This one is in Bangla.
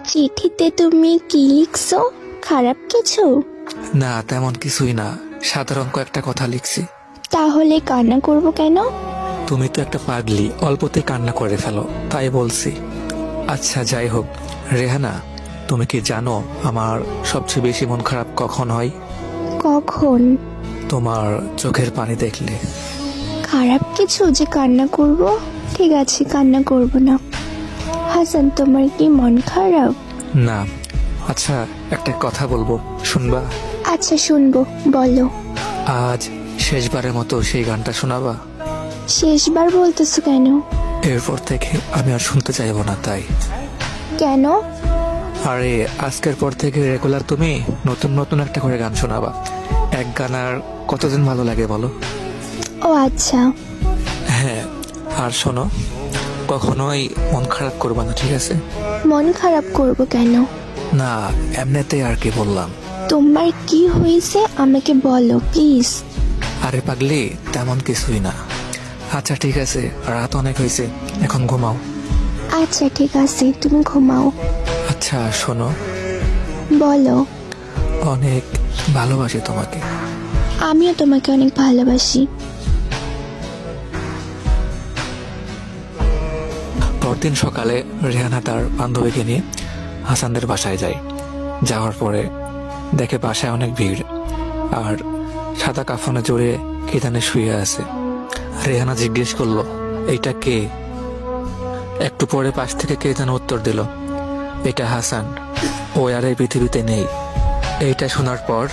চিঠিতে তুমি কি লিখছো? খারাপ কিছু? না, তেমন কিছুই না, সাধারণ কয়েকটা কথা লিখছি। তাহলে কান্না করব কেন? তুমি তো একটা পাগলি, অল্পতেই কান্না করে ফেলো, তাই বলছি। আচ্ছা যাই হোক, রেহানা, তুমি কি জানো আমার সবচেয়ে বেশি মন খারাপ কখন হয়? কখন? তোমার চোখের পানি দেখলে। খারাপ কিছু যে কান্না করব? ঠিক আছে, কান্না করব না। হাসান, তোমার কি মন খারাপ? না। আচ্ছা, একটা কথা বলবো, শুনবা? আচ্ছা শুনবো, বলো। আজ শেষবারের মতো সেই গানটা শোনাবা? শেষবার বলতেছো কেন? এরপর থেকে আমি আর শুনতে চাইবো না, তাই। কেন? আরে আজকের পর থেকে রেগুলার তুমি নতুন নতুন একটা করে গান শোনাবা। এক গান আর কতদিন ভালো লাগে বলো? ও আচ্ছা। হ্যাঁ, আর শোনো, কখনোই মন খারাপ করবা না, ঠিক আছে? মন খারাপ করব কেন? না, এমনিতেই আর কি বললাম। তোমার কি হয়েছে আমাকে বলো প্লিজ। আরে পাগলি, তেমন কিছুই না। আচ্ছা ঠিক আছে, রাত অনেক হয়েছে, এখন ঘুমাও। আচ্ছা ঠিক আছে, তুমি ঘুমাও। আচ্ছা শোনো, বলো। অনেক ভালোবাসি তোমাকে। আমিও তোমাকে অনেক ভালোবাসি। পরদিন সকালে রেহানা তার বান্ধবীকে নিয়ে হাসানদের বাসায় যায়। যাওয়ার পরে দেখে বাসায় অনেক ভিড়, আর সাদা কাফনে জড়িয়ে কে জানে শুয়ে আছে। রেহানা জিজ্ঞেস করলো, এইটা কে? একটু পরে পাশ থেকে কে যেন উত্তর দিল, এটা হাসান, ও আর এই পৃথিবীতে নেই। এইটা শোনার পর